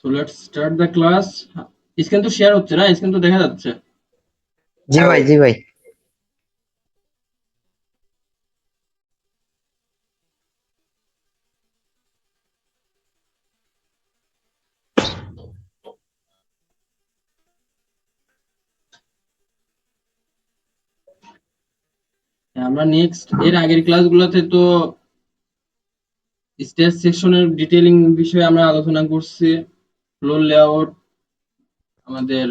So let's start the class. Screen তো share হচ্ছে না, স্ক্রিন তো দেখা যাচ্ছে। জি ভাই, জি ভাই। আমরা নেক্সট এর আগের ক্লাসগুলোতে তো স্টেজ সেকশনের ডিটেইলিং বিষয়ে আমরা আলোচনা করছি। ফ্লোর লেআউট, আমাদের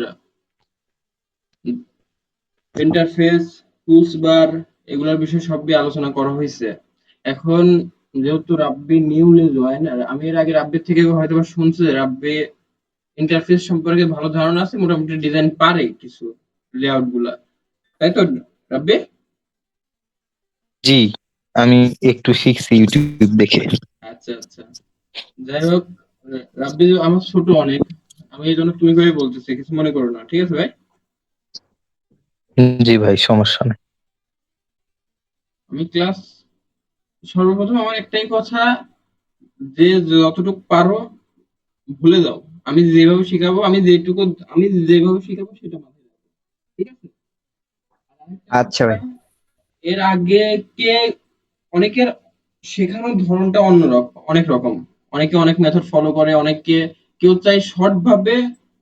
ইন্টারফেস, টুলস বার, এগুলোর বিষয়ে সবই আলোচনা করা হয়েছে। এখন যেহেতু রাব্বি নিউলি জয়েন, আর আমি এর আগে রাব্বির থেকে হয়তো বা শুনছি যে রাব্বি ইন্টারফেস সম্পর্কে ভালো ধারণা আছে, মোটামুটি ডিজাইন পারে কিছু লেআউট গুলা, তাই তো রাব্বি? জি, আমি একটু শিখছি ইউটিউব দেখে। আচ্ছা আচ্ছা, যাই হোক, রাব্বি আমার ছোট অনেক, আমি এই জন্য তুমি করে বলতেছি, কিছু মনে করো না, ঠিক আছে ভাই? জি ভাই, সমস্যা নেই। আমি ক্লাস, সর্বপ্রথম আমার একটাই কথা, যে যতটুকু পারো ভুলে যাও। আমি যেভাবে শিখাবো, আমি যেভাবে শিখাবো সেটা মাথায় রাখো, ঠিক আছে? আর আরেকটা আচ্ছা কথা, ভাই। এর আগে কে অনেকের শেখানোর ধরনটা অন্যরকম, অনেক রকম। অনেকে অনেক মেথড ফলো করে, অনেকে কেউ চায় শর্ট ভাবে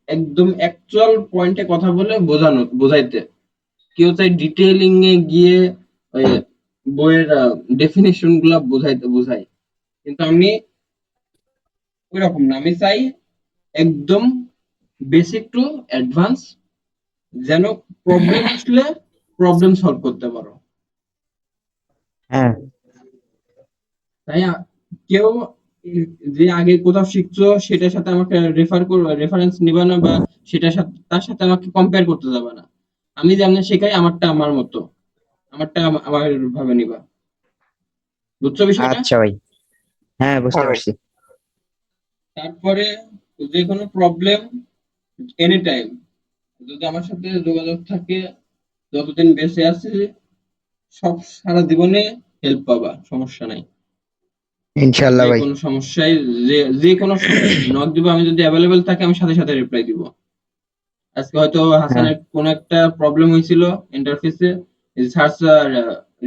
একদম অ্যাকচুয়াল পয়েন্টে কথা বলে বোঝাইতে, কেউ চায় ডিটেইলিং এ গিয়ে ওই বইয়ের ডেফিনেশন গুলা বোঝাই। কিন্তু আমি ওই রকম না, আমি চাই একদম বেসিক টু অ্যাডভান্স, যেন প্রবলেম আসলে প্রবলেম সলভ করতে পারো। হ্যাঁ। তাই কেউ যে আগে কোথাও শিখছো সেটার সাথে আমাকে রেফারেন্স নিবা না, বা সেটার সাথে তার সাথে আমাকে কম্পেয়ার করতে যাবে না। আমি যেমন শেখাই, আমারটা আমার মতো, আমারটা আমার ভাবে নিবা। বুঝছো বিষয়টা? আচ্ছা ভাই। হ্যাঁ, বুঝতে পারছি। তারপরে যে কোনো প্রবলেম এনি টাইম যদি আমার সাথে যোগাযোগ থাকে, যতদিন বেঁচে আছি, সব সারা জীবনে হেল্প পাবা, সমস্যা নাই। ইনশাল্লাহ যে ভাই। কোনো সমস্যায়, যে কোনো সময় নক দিব, আমি যদি অ্যাভেলেবেল থাকি আমি সাথে সাথে রিপ্লাই দিব। আজকে হয়তো হ্যাঁ। হাসানের কোনো একটা প্রবলেম হয়েছিল ইন্টারফেসে, সার্চ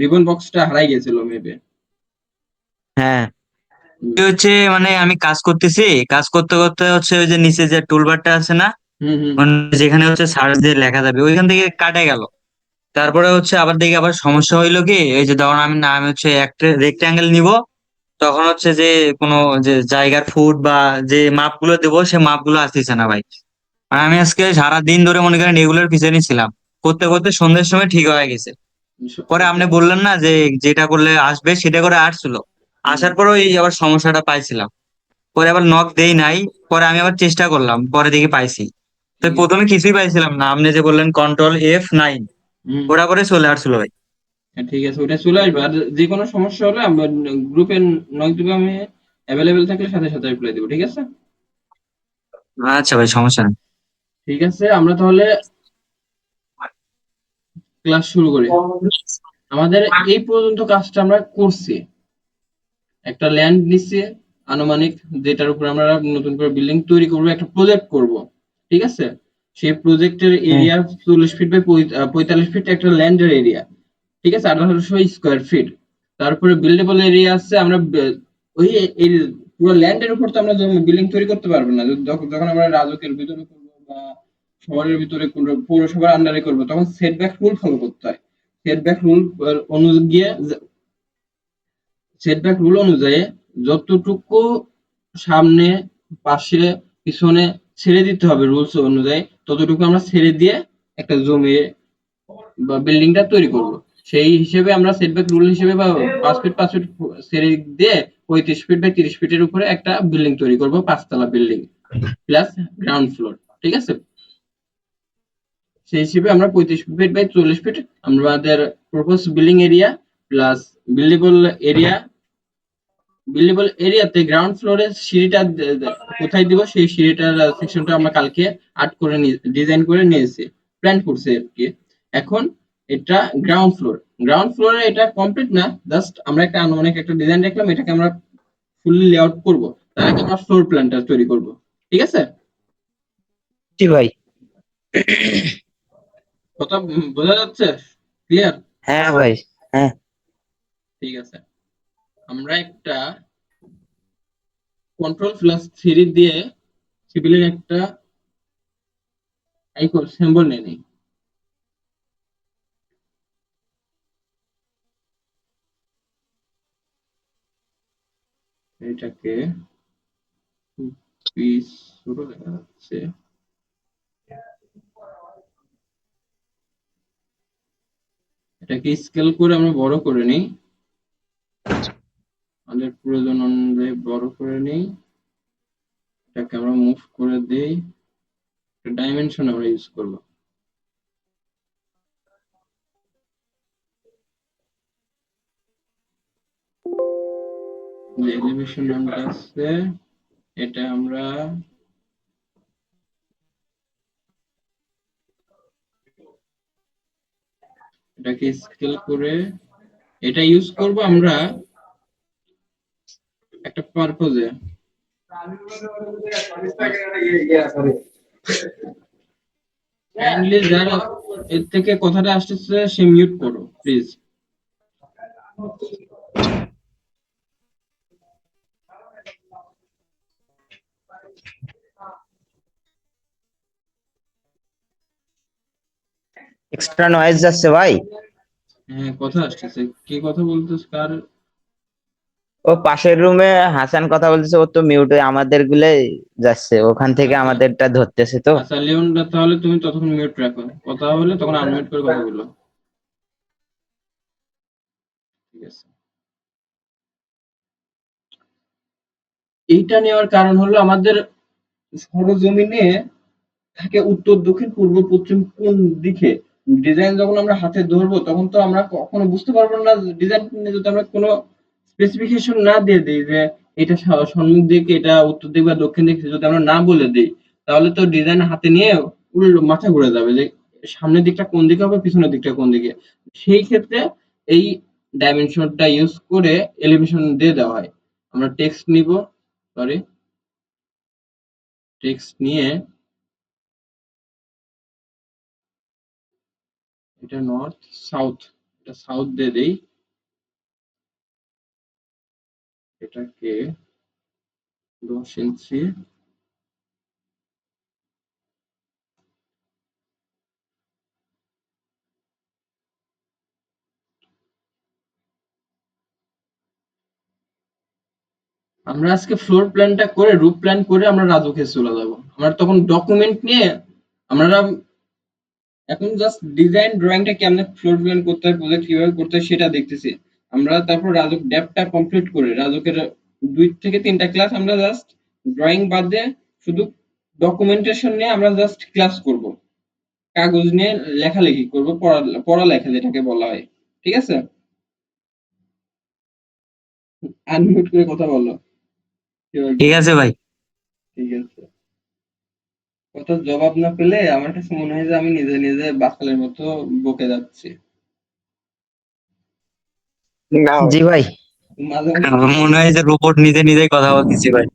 রিবন বক্সটা হারাই গেছিল মেবি। হ্যাঁ, হচ্ছে মানে আমি কাজ করতেছি, কাজ করতে করতে হচ্ছে ওই যে নিচে যে টুলবারটা আছে না, হুম হুম মানে যেখানে হচ্ছে সার্চ দিয়ে লেখা যাবে ওইখান থেকে কাটে গেল। তারপরে হচ্ছে আবার দেখি আবার সমস্যা হইলো কি, এই যে ধরুন আমি হচ্ছে একটা রেক্ট্যাঙ্গেল নিব, তখন হচ্ছে যে কোনো যে জায়গার ফুট বা যে মাপগুলো দেবো সে মাপগুলো আসতেছে না ভাই। আর আমি আজকে সারা দিন ধরে মনে করেন এগুলোর পিছনে ছিলাম, করতে করতে সন্ধ্যের সময় ঠিক হয়ে গেছে। পরে আপনি বললেন না যে যেটা করলে আসবে সেটা করে আসছিল, হুম। আসার পরেও এই আবার সমস্যাটা পাইছিলাম। পরে আবার নক দেই নাই, পরে আমি আবার চেষ্টা করলাম, পরে দেখি পাইছি। তো ঠিক আছে। প্রথমে কিছুই পাইছিলাম না, আপনি যে বললেন Ctrl F9, হুম। ওরা করে চলে আসছিল ভাই। হ্যাঁ, ঠিক আছে, ওটা চলে আসবে। আর যে কোনো সমস্যা হলে আমার গ্রুপে নক দিবে, আমি অ্যাভেলেবেল থাকলে সাথে সাথে রিপ্লাই দিব, ঠিক আছে? আচ্ছা ভাই, সমস্যা নেই। ঠিক আছে, আমরা তাহলে ক্লাস শুরু করি। আমাদের এই পর্যন্ত কাজটা আমরা করছি, একটা ল্যান্ড নিচ্ছি আনুমানিক, যেটার উপর আমরা নতুন করে বিল্ডিং তৈরি করব, একটা প্রজেক্ট করব, ঠিক আছে? সেই প্রজেক্টের হ্যাঁ। এরিয়া 40 ফিট বাই 45 ফিট, একটা ল্যান্ডের এরিয়া, ঠিক আছে? 1800 স্কোয়ার ফিট। তারপরে বিল্ডেবল এরিয়া আছে, আমরা ওই এই পুরো ল্যান্ডের উপর তো আমরা বিল্ডিং তৈরি করতে পারবো না। যখন আমরা রাজুকের ভিতরে করবো বা শহরের ভিতরে করবো, পৌরসভার আন্ডারে করবো, তখন সেটব্যাক রুল ফলো করতে হয়। সেটব্যাক রুল অনুযায়ী, সেটব্যাক রুল অনুযায়ী যতটুকু সামনে, পাশে, পিছনে ছেড়ে দিতে হবে রুলস অনুযায়ী, ততটুকু আমরা ছেড়ে দিয়ে একটা জমি বা বিল্ডিংটা তৈরি করব। সেই হিসেবে আমরা সেটব্যাক রুল হিসেবে, বা 5 ফিট 5 ফিট ছেড়ে দিয়ে 35 ফিট বাই 30 ফিটের উপরে একটা বিল্ডিং তৈরি করব, 5 তলা বিল্ডিং প্লাস গ্রাউন্ড ফ্লোর, ঠিক আছে? সেই হিসেবে আমরা 35 ফিট বাই 40 ফিট আমাদের propose building area plus buildable area. Buildable এরিয়াতে গ্রাউন্ড ফ্লোরের সিঁড়িটা কোথায় দিব, সেই সিঁড়িটার সেকশনটা আমরা কালকে আর্ট করে ডিজাইন করে নিয়েছি, প্ল্যান করছি আর কি। এখন এটা গ্রাউন্ড ফ্লোর, গ্রাউন্ড ফ্লোরে এটা কমপ্লিট না, জাস্ট আমরা একটা আনুমানিক একটা ডিজাইন রাখলাম, এটাকে আমরা ফুললি লেআউট করব। তার আগে আমরা ফ্লোর প্ল্যানটা তৈরি করব। ঠিক আছে? জি ভাই। কথা বোঝা যাচ্ছে? ক্লিয়ার? হ্যাঁ ভাই। হ্যাঁ। ঠিক আছে। আমরা একটা Ctrl+3 দিয়ে সিভিলের একটা আইকন সিম্বল নিয়ে নিই। এটাকে পিস ছোট দেখা যাচ্ছে। এটাকে স্কেল করে আমরা বড় করে নিই। আমাদের প্রয়োজন অনুযায়ী বড় করে নিই। এটাকে আমরা মুভ করে দেই। ডাইমেনশন আমরা ইউজ করব। যে এলিভেশন নামটা আছে এটা আমরা এটাকে স্কেল করে এটা ইউজ করব আমরা একটা পারপোজে। কাইন্ডলি যারা এর থেকে কথাটা আসতেছে সে মিউট করো প্লিজ। এক্সট্রা নয়েজ যাচ্ছে ভাই। হ্যাঁ, কথা আসতেছে। কে কথা বলতেছে কার? ও পাশের রুমে হাসান কথা বলতেছে, ও তো মিউট হয়ে আমাদের গুলে যাচ্ছে, ওখান থেকে আচ্ছা আমাদেরটা ধরতেছে তো। আচ্ছা, লিওনটা তাহলে তুমি ততক্ষণ মিউট রাখো, কথা হলে তখন আনমিউট করে কথা বলো। ঠিক আছে। এইটা নেওয়ার কারণ হলো আমাদের সরজমিনে থাকে উত্তর দক্ষিণ পূর্ব পশ্চিম কোন দিকে। ডিজাইন যখন আমরা হাতে ধরবো তখন তো আমরা কখনো বুঝতে পারবো না ডিজাইন যদি আমরা কোনো স্পেসিফিকেশন না দিয়ে দিই যে এটা সম্মুখ দিক, এটা উত্তর দিক বা দক্ষিণ দিক, যদি আমরা না বলে দিই তাহলে তো ডিজাইন হাতে নিয়ে উল্টো মাথা ঘুরে যাবে যে সামনের দিকটা কোন দিকে হবে পিছনের দিকটা কোন দিকে। সেই ক্ষেত্রে এই ডাইমেনশনটা ইউজ করে এলিভেশন দিয়ে দেওয়া হয়। আমরা টেক্সট নিব, সরি, টেক্সট নিয়ে এটা নর্থ সাউথ, এটা সাউথ দিয়ে দেই। এটাকে 10 ইঞ্চি। আমরা আজকে ফ্লোর প্ল্যানটা করে রুফ প্ল্যান করে আমরা রাজুকে চলে যাব। আমরা তখন ডকুমেন্ট নিয়ে আমরা এখন জাস্ট ডিজাইন ড্রয়িংটা কেমনে ফ্লোর প্ল্যান করতে হয়, প্রজেক্ট কিভাবে করতে হয় সেটা দেখতেছি। আমরা তারপর রাজুক ডেপটা কমপ্লিট করে রাজুকের 2 থেকে 3টা ক্লাস আমরা জাস্ট ড্রয়িং বাদ দিয়ে শুধু ডকুমেন্টেশন নিয়ে আমরা জাস্ট ক্লাস করব। কাগজ নিয়ে লেখালেখি করব, পড়ালেখা যেটাকে বলা হয়। ঠিক আছে? আনমিউট করে কথা বলো কেউ ঠিক একজন। আছে ভাই। ঠিক আছে। কথার জবাব না পেলে আমার কাছে মনে হয় যে আমি নিজে নিজে বাচালের মতো বকে যাচ্ছি। না ভাই। জি ভাই। মাঝে মধ্যে আমার মনে হয় যে রোবট নিজে নিজেই কথা বলতেছি ভাই।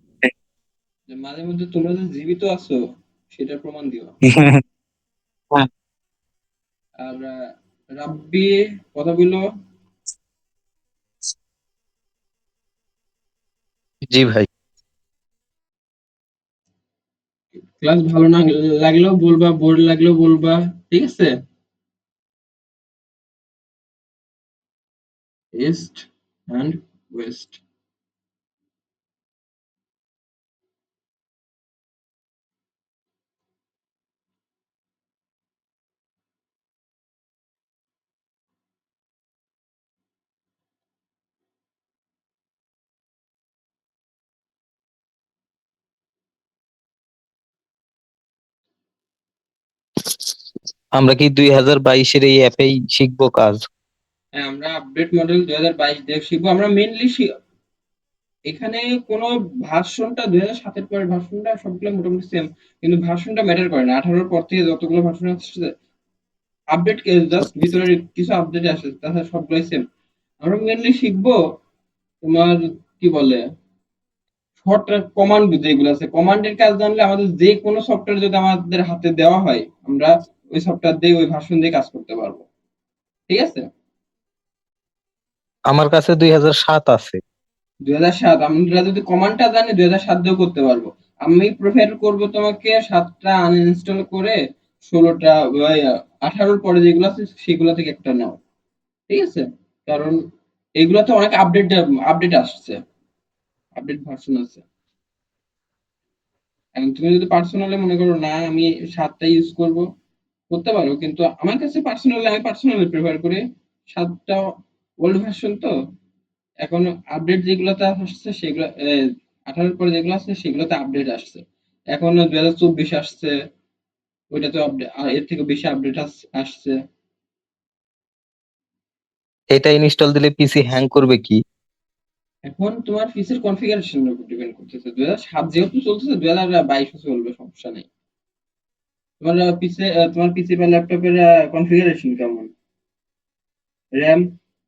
মাঝে মধ্যে তোমরা যে জীবিত আছো সেটার প্রমাণ দিও। আর রাব্বি কথা বললো। জি ভাই। ক্লাস ভালো না লাগলেও বলবা, বোর লাগলেও বলবা। ঠিক আছে? East and west. আমরা কি 2022-এর এই অ্যাপেই শিখবো কাজ? হ্যাঁ, আমরা আপডেট মডেল 2022 দিয়ে শিখবো। আমরা মেইনলি এখানে কোনো ভার্সনটা 2007-এর পরের ভার্সনটা সবগুলো মোটামুটি সেম, কিন্তু ভার্সনটা ম্যাটার করে না। 18-র পর থেকে যতগুলো ভার্সন আসছে আপডেট জাস্ট ভিতরে কিছু আপডেট আসে, তাছাড়া সবগুলোই সেম। আমরা মেনলি শিখবো তোমার কি বলে শর্ট কমান্ড যেগুলো আছে, কমান্ডের কাজ জানলে আমাদের যে কোনো সফটওয়্যার যদি আমাদের হাতে দেওয়া হয়, আমরা ওই সফটওয়্যার দিয়ে ওই ভার্সন দিয়ে কাজ করতে পারবো। ঠিক আছে? আমার কাছে 2007 আছে। 2007, আমরা যদি কমান্ডটা জানি 2007 দিয়েও করতে পারবো। আমি প্রেফার করব তোমাকে 7টা আনইনস্টল করে 16টা 18 পরে যেগুলো আছে সেগুলো থেকে একটা নাও। ঠিক আছে? কারণ এগুলোতে অনেক আপডেট আসছে, আপডেট ভার্সন আছে। এখন তুমি যদি পার্সোনালি মনে করো না আমি 7টা ইউজ করব, করতে পারো, কিন্তু আমার কাছে আমি পার্সোনালি প্রেফার করি 7টা। ওল্ড ভার্সন তো, এখন আপডেট যেগুলোতে আসছে সেগুলো 18 পরে যেগুলো আছে সেগুলোতে আপডেট আসছে। এখন 2024 আসছে, ওইটাতে আপডেট এর থেকে বেশি আপডেট আসছে। এটা ইনস্টল দিলে পিসি হ্যাং করবে কি? এখন তোমার পিসির কনফিগারেশনের উপর ডিপেন্ড করতেছে। 2007 যেহেতু চলতেছে, 2022 চলবে, সমস্যা নেই। তোমার পিসি বা ল্যাপটপের কনফিগারেশন কেমন? র্যাম?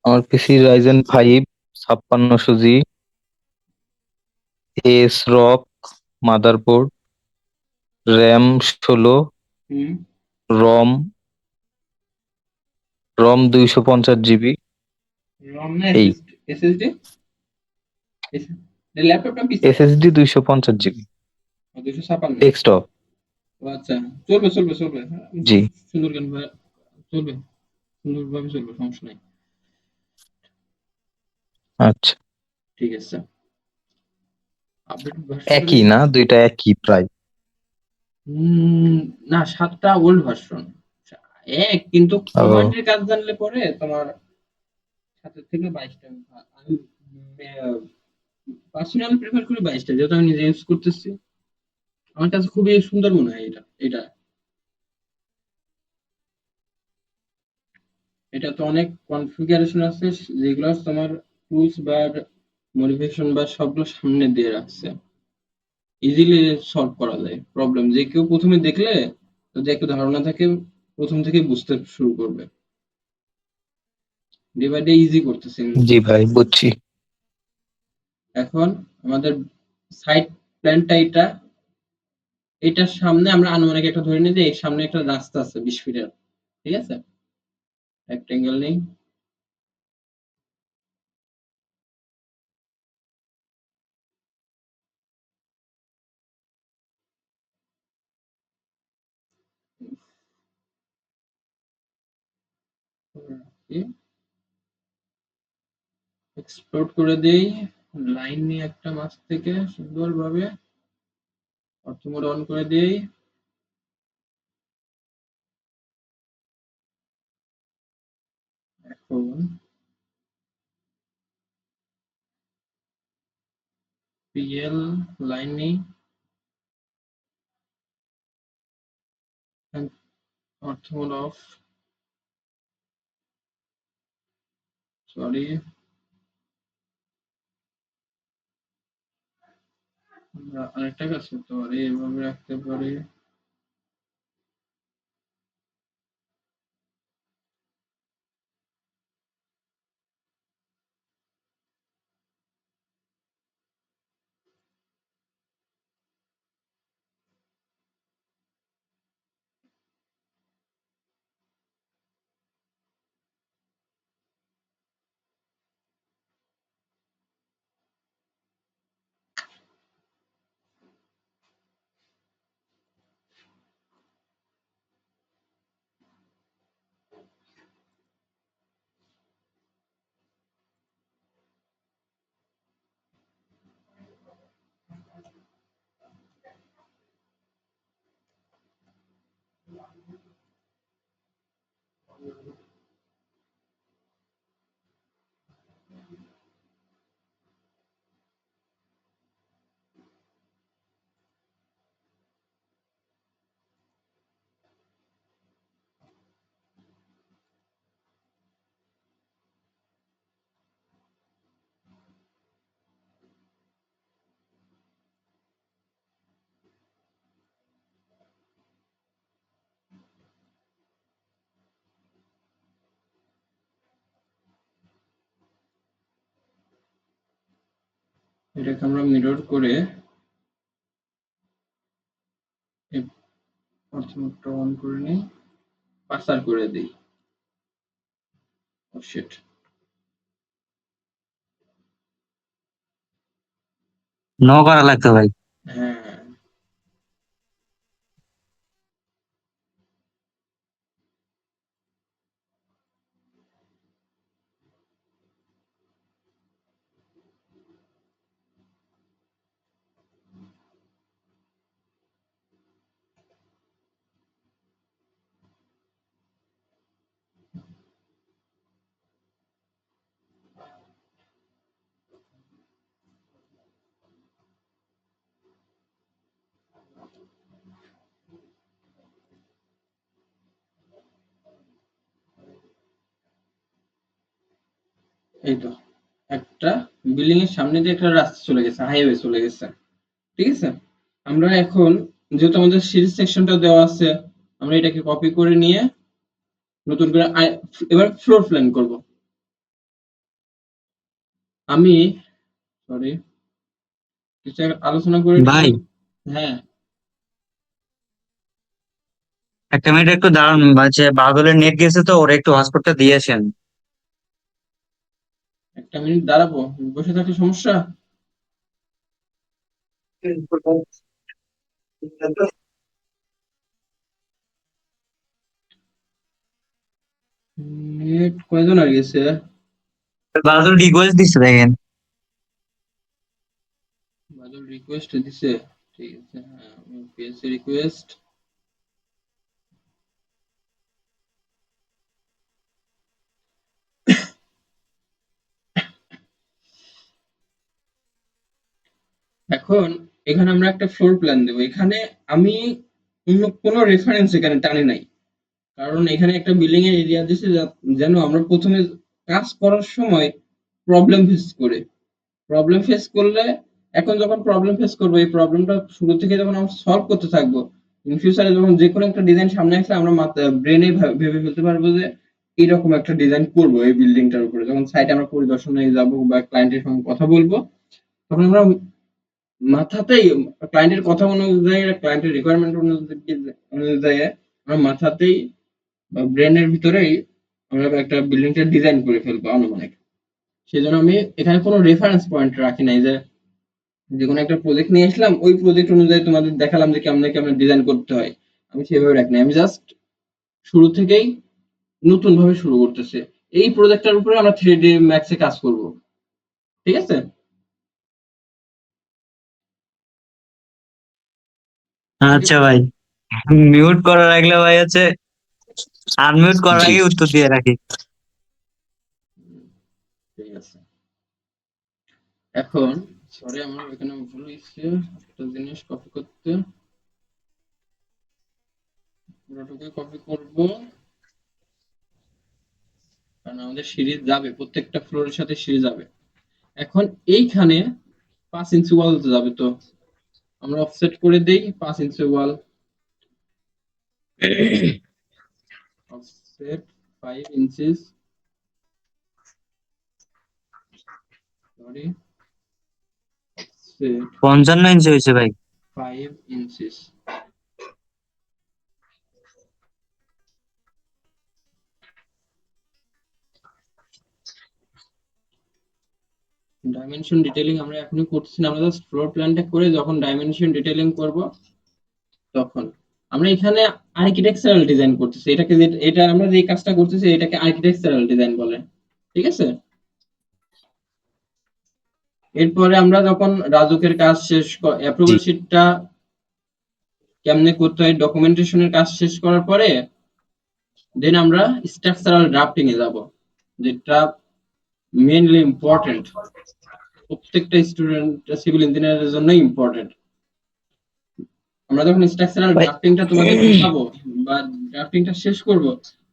আমার PC Ryzen 5 5600 G, ASRock motherboard, RAM 16, hmm. ROM ROM 250 GB. ROM না এই এসএসডি? ল্যাপটপ না পিসি? SSD 250 GB 256? ডেস্কটপ। ও আচ্ছা, চলবে, হ্যাঁ, জি, সুন্দর গান চলবে, সুন্দরভাবে চলবে, সমস্যা নাই। আচ্ছা। ঠিক আছে, আপডেট ভার্সনটা একই যদি না, দুইটা একই প্রায়। না, 7টা ওল্ড ভার্সন এক, কিন্তু ও, কমান্ডের কাজ জানলে পরে তোমার 7 থেকে 22টা। আমি পার্সোনালি প্রেফার করি 22টা, যেহেতু আমি নিজে ইউজ করতেছি। আমার কাছে খুবই সুন্দর মনে হয় এটা এটা তো অনেক কনফিগারেশন আছে, যেগুলো তোমার টুলস বা মডিফিকেশন বা সবগুলো সামনে দিয়ে রাখছে, ইজিলি সলভ করা যায় প্রবলেম। যে কেউ প্রথমে দেখলে, যদি একটু ধারণা থাকে, প্রথম থেকে বুঝতে শুরু করবে। ডে বাই ডে ইজি করতেছে জি ভাই, বুঝছি। এখন আমাদের সাইড প্ল্যানটা এটার সামনে আমরা আনুমানিক একটা ধরে নিই যে এর সামনে একটা রাস্তা আছে 20 ফিটের। ঠিক আছে? একটা অ্যাঙ্গেল নেই। এক্সপ্লোর করে দেই, লাইন নিয়ে একটা মাছ থেকে সুন্দরভাবে অর্থ মোড অন করে দেই। এখন পিএল লাইন নেই, অর্থ মোড অফ, সরি। আমরা আরেকটা কাজ করতে পারি, এভাবে রাখতে পারি। এটাকে আমরা মিরর করে এই অর্থমোডটা অন করে নিই, পাসার করে দিই। ও শিট। নো করা লাগতো ভাই। হ্যাঁ, এই তো একটা বিল্ডিং এর সামনে দিয়ে একটা রাস্তা চলে গেছে, হাইওয়ে চলে গেছে। ঠিক আছে, আমরা এখন যেহেতু আমাদের সিরিজ সেকশনটা দেওয়া আছে, আমরা এটাকে কপি করে নিয়ে নতুন করে এবার ফ্লোর প্ল্যান করব। আমি সরি, কিছু আলোচনা করে নিব। ভাই হ্যাঁ, একটা মিনিট একটু দাঁড়ান, হচ্ছে বাদলের নেট গেছে তো, ওরা একটু হটস্পটটা দিয়েছেন। একটা মিনিট দাঁড়াবো, বসে থাকলে সমস্যা। নেট কয়জন আর গেছে? বাদল রিকোয়েস্ট দিচ্ছে দেখেন। বাদল রিকোয়েস্ট দিছে, ঠিক আছে। হ্যাঁ, আমি পেয়েছি রিকোয়েস্ট। এখন এখানে আমরা একটা ফ্লোর প্ল্যান দেবো। এখানে আমি অন্য কোনো রেফারেন্স এখানে টানি নাই, কারণ এখানে একটা বিল্ডিং এর এরিয়া দিছে যেন আমরা প্রথমে কাজ করার সময় প্রবলেম ফেস করে, প্রবলেম ফেস করলে, এখন যখন প্রবলেম ফেস করবো, এই প্রবলেমটা শুরু থেকে যখন আমরা সলভ করতে থাকবো, ইন ফিউচারে যখন যে কোনো একটা ডিজাইন সামনে আসলে আমরা ব্রেনে ভেবে ফেলতে পারবো যে এরকম একটা ডিজাইন করবো এই বিল্ডিংটার উপরে। যখন সাইটে আমরা পরিদর্শনে যাব বা ক্লায়েন্টের সঙ্গে কথা বলবো, তখন আমরা মাথাতেই ক্লায়েন্টের কথা অনুযায়ী, ক্লায়েন্টের রিকোয়ারমেন্ট অনুযায়ী আমরা মাথাতেই বা ব্রেনের ভিতরেই আমরা একটা বিল্ডিংটা ডিজাইন করে ফেলবো আনুমানিক। সেজন্য আমি এখানে কোনো রেফারেন্স পয়েন্ট রাখি নাই যে যে কোনো একটা প্রজেক্ট নিয়ে আসলাম, ওই প্রজেক্ট অনুযায়ী তোমাদের দেখালাম যে কেমনে কেমনে ডিজাইন করতে হয়। আমি সেভাবে রাখি নাই, আমি জাস্ট শুরু থেকেই নতুন ভাবে শুরু করতেছি। এই প্রজেক্টটার উপরে আমরা 3D ম্যাক্সে কাজ করব। ঠিক আছে, ঠিক আচ্ছা আছে। ভাই, মিউট করা রাখলে ভাই হচ্ছে আনমিউট করার জি। আগে উত্তর দিয়ে রাখি। ঠিক আছে, এখন সরি আমার এখানে ভুল হয়েছে, একটা জিনিস কপি করতে, পুরোটুকুই কপি করব, কারণ আমাদের সিরিজ যাবে, প্রত্যেকটা ফ্লোরের সাথে সিরিজ যাবে। এখন এইখানে 5 ইঞ্চি ওয়াল যাবে, তো আমরা অফসেট করে দেই 5 ইঞ্চি ওয়াল। অফসেট 5 ইঞ্চিস, সরি, অফসেট 55 ইঞ্চি হয়েছে ভাই। 5 ইঞ্চিস। ডাইমেনশন ডিটেইলিং আমরা এখনই করতেছি না, আমরা জাস্ট ফ্লোর প্ল্যানটা করে যখন ডাইমেনশন ডিটেইলিং করব, তখন আমরা এখানে আর্কিটেকচারাল ডিজাইন করতেছি। এটাকে এটা আমরা যে কাজটা করতেছি এটাকে আর্কিটেকচারাল ডিজাইন বলে। ঠিক আছে, এরপরে আমরা যখন রাজুকের কাজ শেষ, জি। অ্যাপ্রুভাল শিটটা কেমনে করতে হয়, ডকুমেন্টেশনের কাজ শেষ করার পরে দেন আমরা স্ট্রাকচারাল ড্রাফটিং এ যাব, যেটা মেইনলি ইম্পর্টেন্ট, প্রত্যেকটা স্টুডেন্ট সিভিল ইঞ্জিনিয়ারের জন্য ইম্পর্টেন্ট। আমরা যখন স্ট্রাকচারাল ভাই ড্রাফটিংটা তোমাদের দেখাবো বা ড্রাফটিংটা শেষ করব,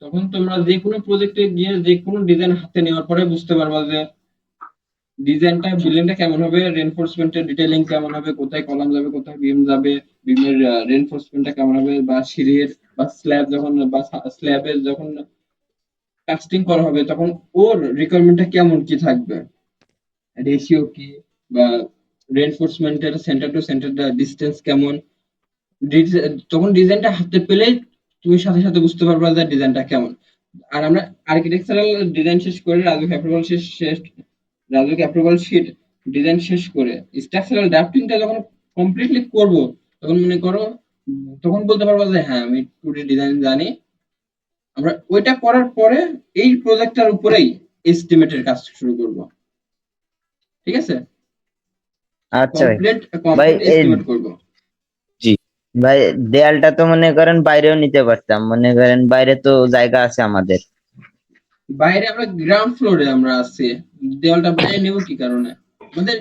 তখন তোমরা যে কোনো প্রজেক্টে গিয়ে যে কোনো ডিজাইন হাতে নেওয়ার পরে বুঝতে পারবা যে ডিজাইনটা, বিল্ডিংটা কেমন হবে, রেনফোর্সমেন্টের ডিটেইলিং কেমন হবে, কোথায় কলাম যাবে, কোথায় বিম যাবে, বিমের রেনফোর্সমেন্টটা কেমন হবে, বা সিঁড়ির বা স্ল্যাব যখন বা স্ল্যাবের যখন কাস্টিং করা হবে তখন ওর রিকোয়ারমেন্টটা কেমন কি থাকবে, রেশিও কি, বা রেইনফোর্সমেন্টের সেন্টার টু সেন্টার ডিস্টেন্স কেমন, তখন ডিজাইনটা হাতে পেলে তুমি সাথে সাথে বুঝতে পারবা যে ডিজাইনটা কেমন। আর আমরা আর্কিটেকচারাল ডিজাইন শেষ করে রাজুক অ্যাপ্রুভাল শিট ডিজাইন শেষ করে স্ট্রাকচারাল ড্রাফটিংটা যখন কমপ্লিটলি করব, তখন মনে করো তখন বলতে পারবো যে হ্যাঁ আমি 2D ডিজাইন জানি। আমরা ওইটা করার পরে এই প্রজেক্টটার উপরেই এস্টিমেটের কাজ শুরু করব। ঠিক আছে, আচ্ছা ভাই। কমপ্লিট ভাই কমপ্লিট এই এস্টিমেট করব। ভাই দেয়ালটা তো মনে করেন বাইরেও নিতে পারতাম, মনে করেন বাইরে তো জায়গা আছে আমাদের। বাইরে আমরা গ্রাউন্ড ফ্লোরে আমরা আছি, দেওয়ালটা বাইরে নেব কি কারণে? আমাদের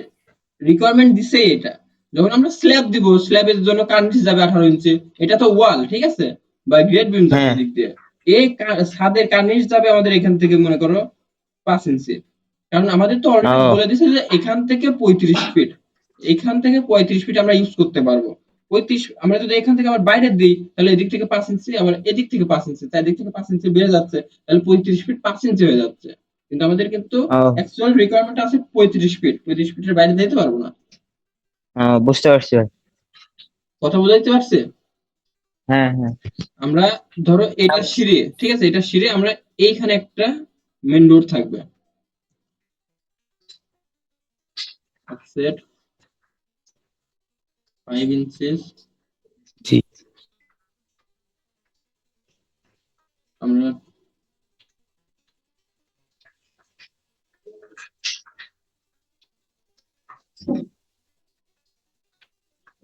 রিকোয়ারমেন্ট দিছে এটা। যখন আমরা স্ল্যাব দিব, স্ল্যাবের জন্য কার্নিশ যাবে 18 ইঞ্চি, এটা তো ওয়াল, ঠিক আছে, বা গ্রেড বিম যাবে হ্যাঁ। এদিক দিয়ে। এই ছাদের কার্নিশ যাবে আমাদের এখান থেকে মনে করো 5 ইঞ্চি। কারণ আমাদের তো অলরেডি ও বলে দিছে যে এখান থেকে 35 ফিট, এখান থেকে 35 ফিট আমরা ইউজ করতে পারবো। 35 আমরা যদি এখান থেকে আবার বাইরে দিই, তাহলে এদিক থেকে 5 ইঞ্চি, আবার এদিক থেকে 5 ইঞ্চি, তাই এদিক থেকে 5 ইঞ্চি বেড়ে যাচ্ছে, তাহলে 35 ফিট 5 ইঞ্চি হয়ে যাচ্ছে। কিন্তু আমাদের কিন্তু ও অ্যাকচুয়াল রিকোয়ারমেন্ট আছে 35 ফিট, 35 ফিটের বাইরে দিতে পারবো না। ও, বুঝতে পারছি ভাই। কথা বুঝাইতে পারছে? হ্যাঁ হ্যাঁ। আমরা ধরো এটা সিঁড়ি, ঠিক আছে, এটা সিঁড়ি, আমরা এইখানে একটা মেন ডোর থাকবে, সেট 5 ইঞ্চেস। জি। আমরা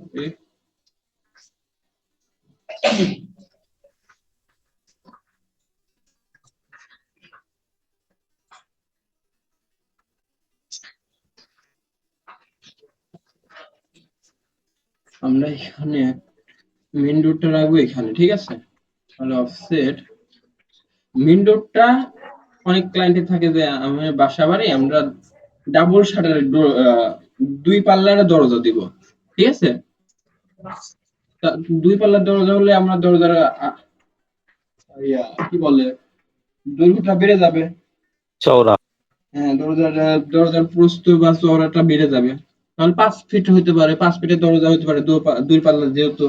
okay, আমরা এখানে মেন ডোরটা রাখবো এখানে, ঠিক আছে। তাহলে অফসেট মেন ডোরটা, অনেক ক্লায়েন্টের থাকে যে আমার বাসা বাড়ি আমরা ডাবল শাটারের 2 পাল্লার দরজা দিব, ঠিক আছে। 2 পাল্লার দরজা হলে আমরা দরজার কি বলে দৈর্ঘ্যটা বেড়ে যাবে। চওড়া। হ্যাঁ, দরজার প্রস্থ বা চওড়াটা বেড়ে যাবে। তাহলে 5 ফিট হতে পারে, 5 ফিটের দরজা হতে পারে, 2 পাল্লা যেহেতু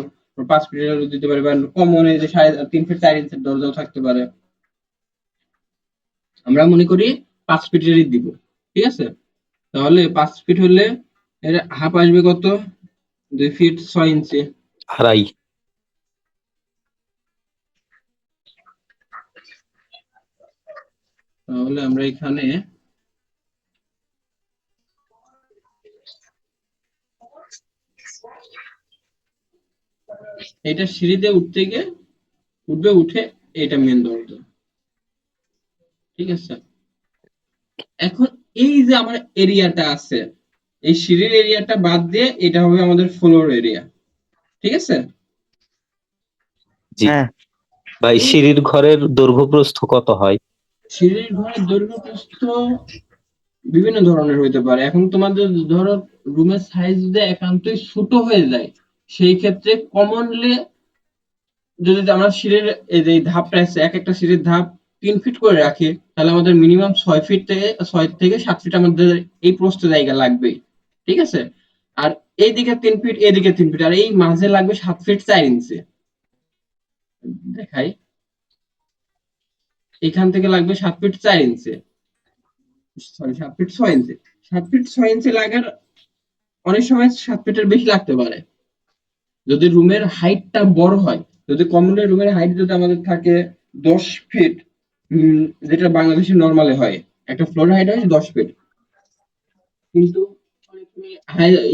5 ফিটের দিতে পারে, বা কমন এই যে 3.5 ফিট 4 ইঞ্চের দরজাও থাকতে পারে। আমরা মনে করি 5 ফিটেরই দিব, ঠিক আছে। তাহলে 5 ফিট হলে এর হাফ আসবে কত? 2 ফিট 6 ইঞ্চি। আড়াই। তাহলে আমরা এখানে এটা সিঁড়িতে উঠতে গিয়ে উঠে এটা মেন দরজা, ঠিক আছে। এখন এই যে আমার এরিয়াটা আছে, এই সিঁড়ির এরিয়াটা বাদ দিয়ে এটা হবে আমাদের ফ্লোর এরিয়া, ঠিক আছে। জি। হ্যাঁ ভাই এই সিঁড়ির ঘরের দৈর্ঘ্য প্রস্থ কত হয়? সিঁড়ির ঘরের দৈর্ঘ্য প্রস্থ বিভিন্ন ধরনের হইতে পারে। এখন তোমাদের ধরো রুমের সাইজ যদি একান্তই ছোট হয়ে যায়, সেই ক্ষেত্রে কমনলি যদি আমরা সিঁড়ির এই যে ধাপটা আছে, এক একটা সিঁড়ির ধাপ 3 ফিট করে রাখি, তাহলে আমাদের মিনিমাম 6 থেকে 7 ফিট আমাদের এই প্রস্থ জায়গা লাগবেই, ঠিক আছে। আর এইদিকে 3 ফিট, এদিকে 3 ফিট, আর এই মাঝে লাগবে 7 ফিট 4 ইঞ্চি। দেখাই, এখান থেকে লাগবে 7 ফিট 4 ইঞ্চি, সরি 7 ফিট 6 ইঞ্চি। 7 ফিট 6 ইঞ্চি লাগার অনেক সময় 7 ফিটের বেশি লাগতে পারে যদি রুমের হাইটটা বড় হয়। যদি কমনলি রুমের হাইট যদি আমাদের থাকে 10 ফিট, যেটা বাংলাদেশে নরমালে হয়, একটা ফ্লোর হাইট হয় 10 ফিট। কিন্তু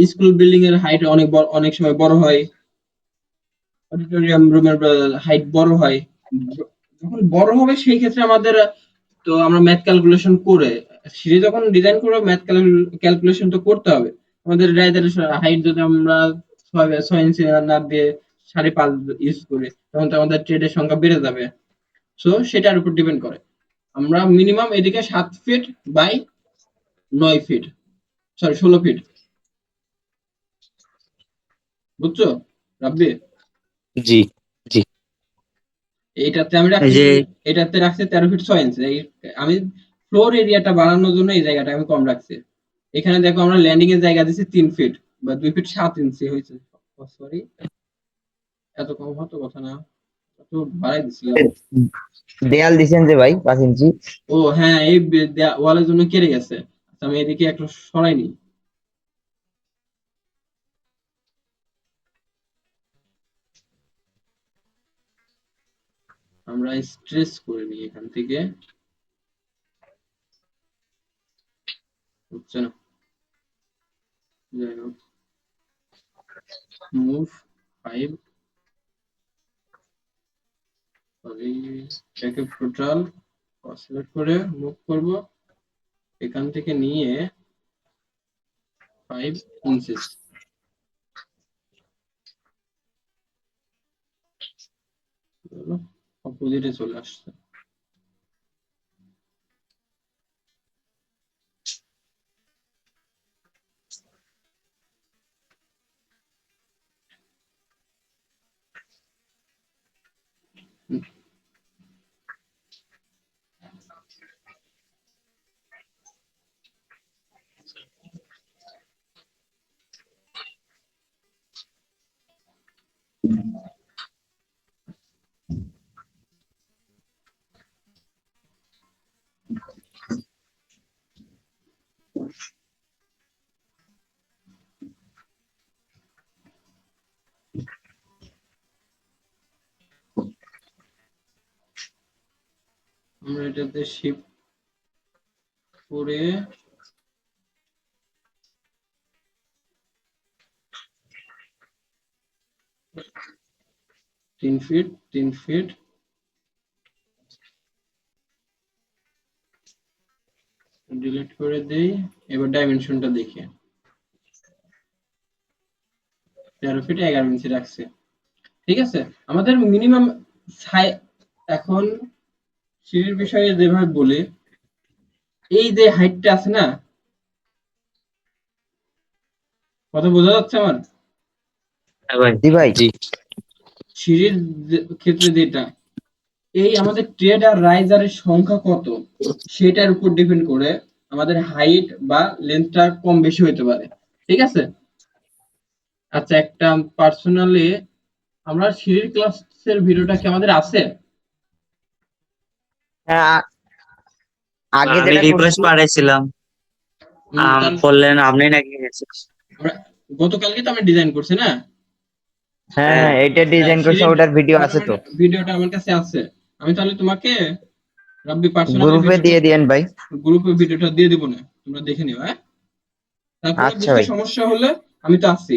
স্কুল বিল্ডিং এর হাইট অনেক সময় বড় হয়, অডিটোরিয়াম রুমের হাইট বড় হয়। যখন বড় হবে সেই ক্ষেত্রে আমাদের, তো আমরা ম্যাথ ক্যালকুলেশন করে সিঁড়ি যখন ডিজাইন করবো, ম্যাথ ক্যালকুলেশন তো করতে হবে। আমাদের রাইজার হাইট যদি আমরা 6 ইঞ্চি না দিয়ে 5.5 ইউজ করি, তখন তো আমাদের ট্রেডের সংখ্যা বেড়ে যাবে। সো সেটার উপর ডিপেন্ড করে। আমরা মিনিমাম এদিকে 7 feet by 9 feet, sorry 16 feet, বুঝছো রাব্বি? জি। জি। এইটাতে আমি এই রাখছি, যে এটাতে রাখছি 13 ফিট 6 ইঞ্চি। আমি ফ্লোর এরিয়াটা বাড়ানোর জন্য এই জায়গাটা আমি কম রাখছি। এখানে দেখো আমরা ল্যান্ডিং এর জায়গা দিচ্ছি 3 ফিট, বা 2 ফিট 7 ইঞ্চি হয়েছে। সরি, এত কম হতো কথা না, একটু বাড়াই দিছিলাম। দেয়াল দিছেন যে ভাই 5 ইঞ্চি। ও হ্যাঁ, এই ওয়ালের জন্য কেটে গেছে। আচ্ছা, আমি এদিকে একটু সরাই নি। আমরা স্ট্রেস করে নিই এখান থেকে, হচ্ছে না, যাই হোক। মুভ 5, সরি, এটাকে টোটাল সিলেক্ট করে মুভ করব, এখান থেকে নিয়ে 5 ইঞ্চেস অপোজিটে চলে আসছে। আমরা এটাতে শিফট করে 3 ফিট ডিলিট করে দেই। এবার ডাইমেনশনটা দেখি, 13 ফিট 11 ইঞ্চি রাখছে। ঠিক আছে, আমাদের মিনিমাম এখন সিঁড়ির বিষয়ে যেভাবে বলে, এই যে হাইটটা আছে না, কথা বোঝা যাচ্ছে আমার? হ্যাঁ ভাই। জি ভাই। জি। সিঁড়ির ক্ষেত্রে যেটা, এই আমাদের ট্রেড আর রাইজারের সংখ্যা কত সেটার উপর ডিপেন্ড করে আমাদের হাইট বা লেন্থটা কম বেশি হতে পারে। ঠিক আছে। আচ্ছা, একটা পার্সোনালি আমরা সিঁড়ির ক্লাসের ভিডিওটা কি আমাদের আছে? হ্যাঁ, আগে আমি যেটা রিকোয়েস্ট করছি। পাঠাইছিলাম, তাহলে বললেন আপনি নাকি গেছেন। আমরা গতকালকে তো আমরা ডিজাইন করছি না? হ্যাঁ হ্যাঁ হ্যাঁ, এটা হ্যাঁ, ডিজাইন করছে, সিঁড়ির ওটার ভিডিও আছে তো। ভিডিওটা আমার কাছে আছে। আমি তাহলে তোমাকে রাব্বি পার্সোনালি গ্রুপে ভিডিওটা দিয়ে দিয়েন ভাই। গ্রুপে ভিডিওটা দিয়ে দিব না, তোমরা দেখে নিও। হ্যাঁ, তারপরে আচ্ছা বুঝতে ভাই, সমস্যা হলে আমি তো আছি,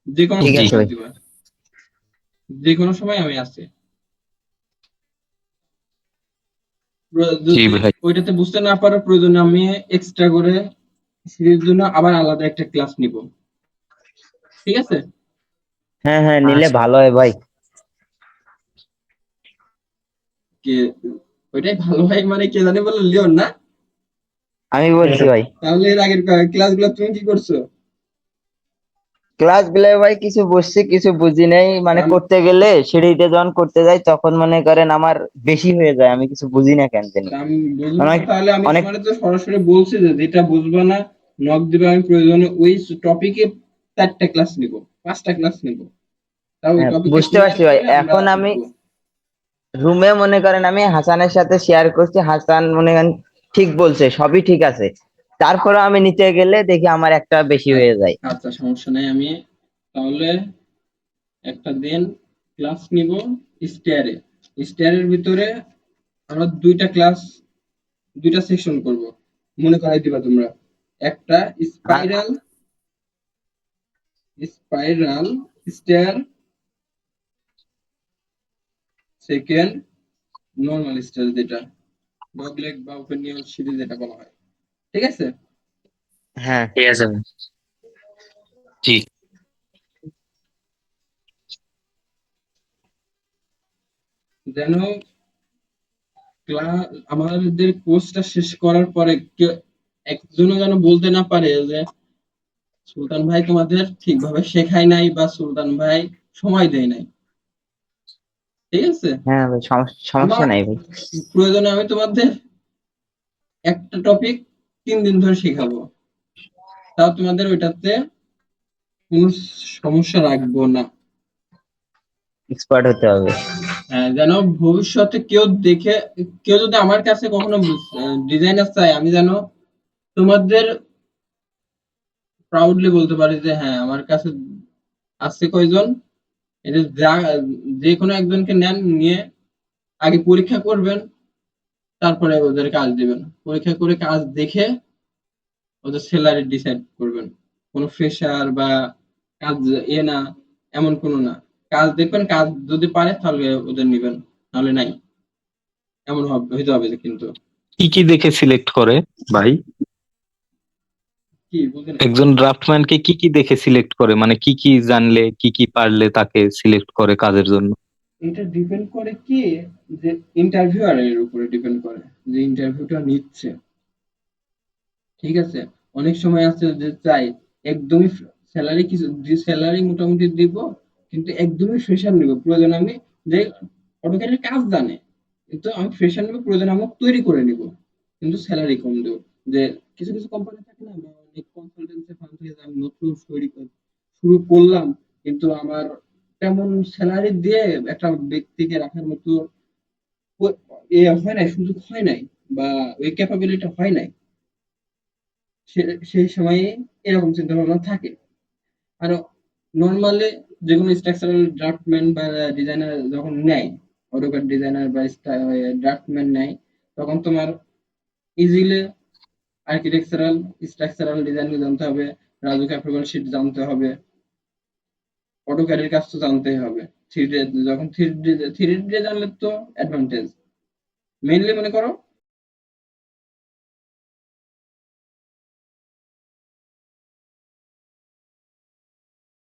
যে কোনো ঠিক জি। সময় আছে নক ভাই। দিবা, যে কোনো সময় আমি আছি। জি যদি ভাই। ওইটাতে বুঝতে না পারো, প্রয়োজনে আমি এক্সট্রা করে সিরিজের জন্য আবার আলাদা একটা ক্লাস নিব। ঠিক আছে। হ্যাঁ হ্যাঁ, নিলে আচ্ছা। ভালো হয় ভাই। কে ওইটাই ভালো হয় মানে, কে জানি বললো, লিওন না? আমি বলছি ভাই। তাহলে এর আগের ক্লাসগুলো তুমি কি করছো? ক্লাস গুলো ভাই কিছু বুঝছি কিছু বুঝি নাই, মানে আম- করতে গেলে সিঁড়িতে যখন করতে যাই তখন মনে করেন আমার বেশি হয়ে যায়, আমি কিছু বুঝি না কেন জানি। আমি বুঝবো অনেক না তাহলে? আমি অনেক তোমার তো সরাসরি বলছি যে যেটা বুঝবা না নক দিবে, আমি প্রয়োজনে ওই টপিকে 4টা ক্লাস নিব, 5টা ক্লাস নিব, তাও ওই টপিকটা বুঝতে ক্লিয়ার পারছি ভাই। করে আমরা এখন আমি উঠবো। রুমে মনে করেন আমি হাসানের সাথে শেয়ার করছি, হাসান মনে করেন ঠিক বলছে, সবই ঠিক আছে, তারপরে আমি নিচে গেলে দেখি আমার একটা বেশি হয়ে যায়। আচ্ছা, সমস্যা নাই। আমি তাহলে একটা দিন ক্লাস নিব স্টেয়ারে। স্টেয়ারের ভিতরে আমরা 2টা সেকশন করব, মনে করাই দিবা তোমরা। একটা আর spiral spiral stair, second normal stair, যেটা ডগলেগ বা ওপেন সিরিজ যেটা বলা হয়। ঠিক আছে। হ্যাঁ ঠিক আছে ভাই। জি। যেন আমাদের কোর্সটা শেষ করার পরে একজনও যেন বলতে না পারে যে সুলতান ভাই তোমাদের ঠিকভাবে শেখায় নাই বা সুলতান ভাই সময় দেয় নাই। ঠিক আছে। হ্যাঁ ভাই, সমস্যা আমার নাই ভাই। প্রয়োজনে আমি তোমাদের একটা টপিক 3 দিন ধরে শেখাবো। তাও তোমাদের ওইটাতে কোনো সমস্যা রাখবো না। এক্সপার্ট হতে হবে। হ্যাঁ, যেন ভবিষ্যতে কেউ যদি আমার কাছে কখনো ডিজাইনার চায়, আমি যেন তোমাদের প্রাউডলি বলতে পারি যে হ্যাঁ আমার কাছে আছে কয়জন, এটা যে কোনো একজনকে নেন, নিয়ে আগে পরীক্ষা করবেন, তারপরে ওদের কাজ দিবেন। পরীক্ষা করে কাজ দেখে ওদের স্যালারি ডিসাইড করবেন। কোনো ফ্রেশার বা কাজ না, এমন কোনো না। কাজ দেখবেন, কাজ যদি পারে তাহলে ওদের নিবেন, নাহলে নাই। এমন হইতে হবে কিন্তু। কি কি দেখে সিলেক্ট করে ভাই? কি বুঝলেন? একজন ড্রাফটম্যানকে কি কি দেখে সিলেক্ট করে, মানে কি কি জানলে কি কি পারলে তাকে সিলেক্ট করে কাজের জন্য? এটা ডিপেন্ড করে কি, যে ইন্টারভিউয়ারের উপরে ডিপেন্ড করে, যে ইন্টারভিউটা নিচ্ছে। ঠিক আছে, অনেক সময় আছে যে চাই একদমই স্যালারি, কিছু স্যালারি মোটামুটি দিব, কিন্তু একদমই ফ্রেশার নিব, প্রয়োজন আমি যে অটোক্যাডের কাজ জানে, কিন্তু আমি ফ্রেশার নিব, প্রয়োজন আমি তৈরি করে নিব, কিন্তু স্যালারি কম দেবো। যে কিছু কিছু কোম্পানি থাকে না, বা অনেক কনসালটেন্সি ফার্ম থেকে, যে আমি নতুন শুরু করলাম, কিন্তু আমার তেমন স্যালারি দিয়ে একটা ব্যক্তিকে রাখার মতো হয় নাই, সুযোগ হয় নাই, বা ওই ক্যাপাবিলিটি হয় নাই। সেই সময়ে এরকম চিন্তা ভাবনা থাকে। আর নর্মালি যেকোনো স্ট্রাকচারাল ড্রাফটম্যান বা ডিজাইনার যখন নেয়, অটোক্যাড ডিজাইনার বা ড্রাফটম্যান নেয়, তখন তোমার ইজিলি আর্কিটেকচারাল, স্ট্রাকচারাল ডিজাইন জানতে হবে, রাজুক অ্যাপ্রুভাল শিট জানতে হবে, অটোক্যাডের কাজ তো জানতেই হবে। থ্রি ডি, যখন থ্রি ডি জানলে তো অ্যাডভান্টেজ। মেইনলি মনে করো